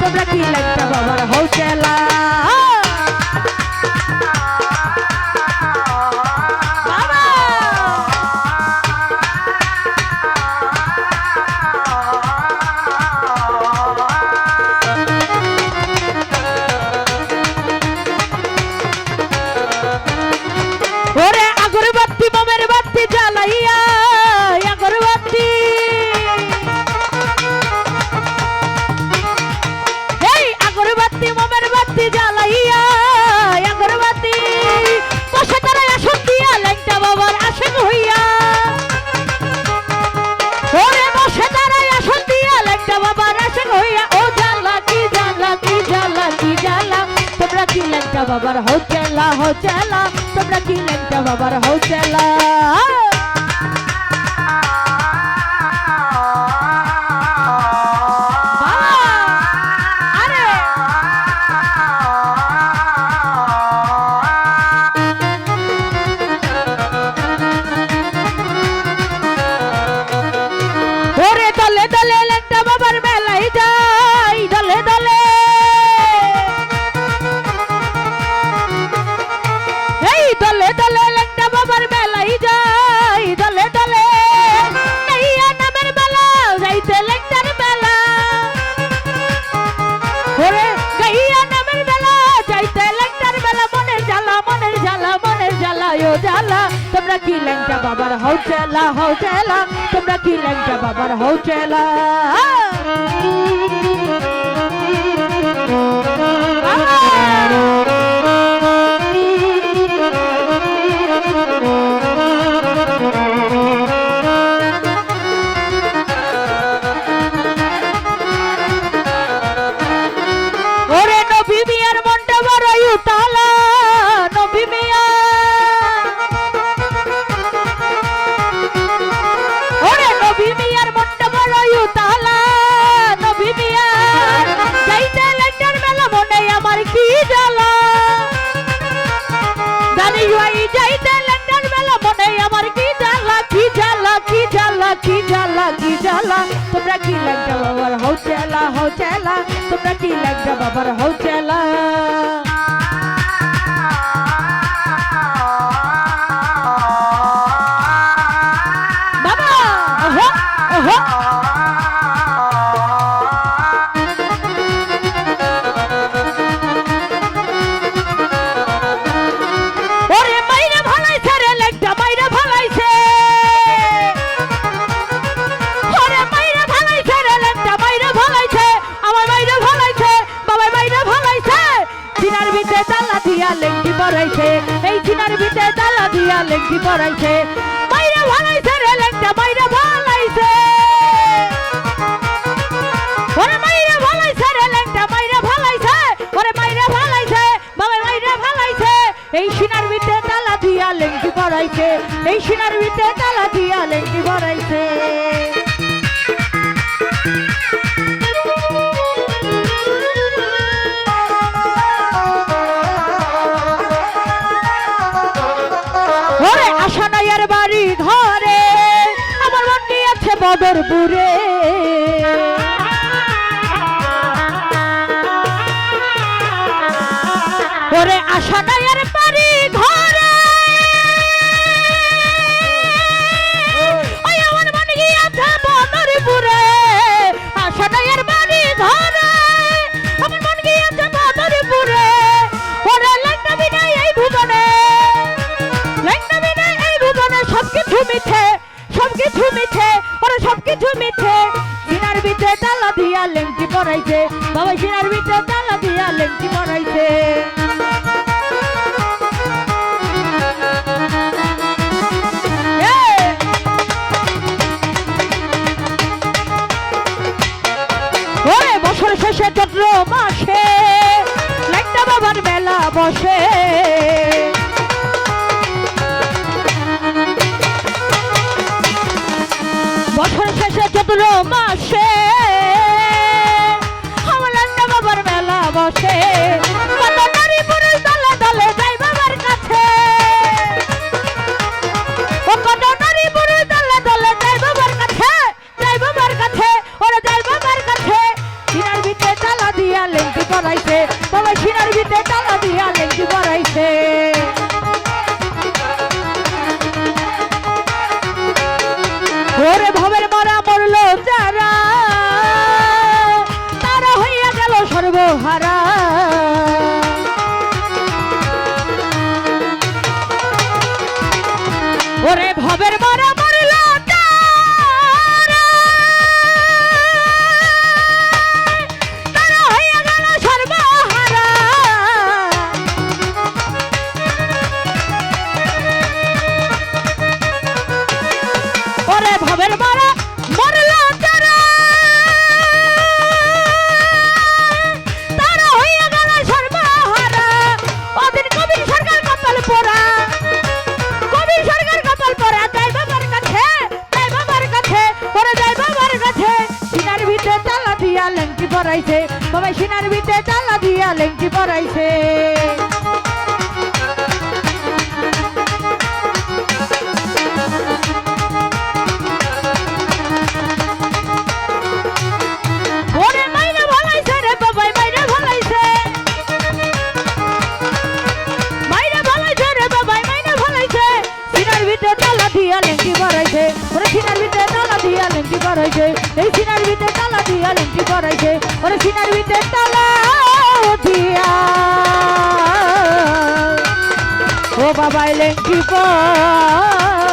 তোমরা কি ল্যাংটা বাবার হও চেলা। ওরে আগরবাতি মোমের বাতি জ্বালাইয়া আগরবাতি এই আগরবাতি মোমের বাতি জ্বালাইয়া আগরবাতি বসে তারা আসন দিয়া ল্যাংটা বাবার আশেক হইয়া। ওরে বসে তারা আসন দিয়া ল্যাংটা বাবার আশেক হইয়া। ও জ্বালা কি জ্বালা কি জ্বালা কি জ্বালা তোমরা কি ল্যাংটা বাবার হও চেলা হও চেলা। তোমরা কি ল্যাংটা বাবার হও চেলা। ওরে দলে দলে ল্যাংটা বাবার মেলাই যাই দলে দলে। এই দলে দলে ল্যাংটা বাবার মেলাই যাই দলে দলে। গাইয়া নামের মেলা যাইতে ল্যাংটার মেলা। ওরে গাইয়া নামের মেলা যাইতে ল্যাংটার মেলা। মনের জ্বালা মনের জ্বালা মনের জ্বালা ও জ্বালা তোমরা কি ল্যাংটা বাবার হও চেলা হও চেলা। তোমরা কি ল্যাংটা বাবার হও চেলা। ওরে নবী মিয়ার মনটা বড় উতালা নবী মিয়া। ওরে নবী মিয়ার মনটা বড় উতালা নবী মিয়া। যাইতে ল্যাংটার মেলা মনে আমার কি জ্বালা। জানি ভাই যাইতে ল্যাংটার মেলা মনে আমার কি জ্বালা কি জ্বালা কি জ্বালা কি জ্বালা কি জ্বালা। তোমরা কি ল্যাংটা বাবার হও চেলা হও চেলা। তোমরা কি ল্যাংটা বাবার হও চেলা। বাবা ওহো ওহো। ওরে মাইরে ভালাইছে রে ল্যাংটা মাইরে ভালাইছে। ওরে মাইরে ভালাইছে রে ল্যাংটা মাইরে ভালাইছে। আমার মাইরে ভালাইছে বাবা মাইরে ভালাইছে। চিনার ভিতরে তালা দিয়া লেংটি পরাইছে। এই চিনার ভিতরে তালা দিয়া লেংটি পরাইছে। মাইরে ভালাইছে রে ল্যাংটা মাইরে ভালাইছে। ওরে মাইরে ভালাইছে রে ল্যাংটা মাইরে ভালাইছে। ওরে মাইরে ভালাইছে বাবা মাইরে ভালাইছে। এই সিনার ভিতরে তালা দিয়া লেংটি পরাইছে। এই সিনার ভিতরে তালা দিয়া লেংটি পরাইছে। ওরে আশা নাইয়ার বাড়ি ঘরে আমার মন নিয়েছে বদরপুরে। ওরে আশা নাইয়ার বাড়ি ঘরে ওই আমার মন গিয়েছে বদরপুরে। আশা নাইয়ার বাড়ি ঘরে আমার মন গিয়েছে বদরপুরে। ওরে ল্যাংটা বিনাই এই ভুবনে ল্যাংটা বিনাই এই ভুবনে সবকিছু মিথ্যে সবকিছু মিথ্যে। ওরে সবকিছু মিথ্যে। সিনার ভিতরে তালা দিয়া লেংটি পরাইছে বাবা। সিনার ভিতরে তালা দিয়া লেংটি পরাইছে। ওরে বছর শেষে চৈত্র মাসে ল্যাংটা বাবার মেলা বসে। বছর শেষে চৈত্র মাসে আমার ল্যাংটা বাবার মেলা বসে। কত নারী পুরুষ দলে দলে যাই বাবার কাছে। ও কত নারী পুরুষ দলে দলে যাই বাবার কাছে যাই বাবার কাছে। ওরে যাই বাবার কাছে। সিনার ভিতরে তালা দিয়া পরাইছে বাবা সিনার ভিতরে তালা দিয়া লেঙ্গি পরাইছে ওরে ভবের মারা মরলো যারা তারা হইয়া গেল সর্বহারা ওরে ভবের মারা মরলো যারা তারা হইয়া গেল সর্বহারা ওরে ভবের মারা মরলো যারা তারা হইয়া গেল সর্বহারা ওদিন কবির সরকার কপাল পোড়া কবির সরকার কপাল পোড়া যাই বাবার কাছে ওরে যাই বাবার কাছে সিনার ভিতরে তালা দিয়া লেঙ্কি পরাইছে বাবা সিনার ভিতরে তালা দিয়া লেঙ্কি পরাইছে ওরে মাইরে ভালাইছে রে বাবাই মাইরে ভালাইছে রে বাবাই মাইরে ভালাইছে সিনার ভিতরে তালা দিয়া লেঙ্কি পরাইছে ওরে সিনার ভিতরে তালা দিয়া লেঙ্কি পরাইছে এই সিনার ভিতরে তালা দিয়া লেঙ্কি পরাইছে ওরে সিনার ভিতরে তালা দিয়া ও বাবাই লেঙ্কি পরাইছে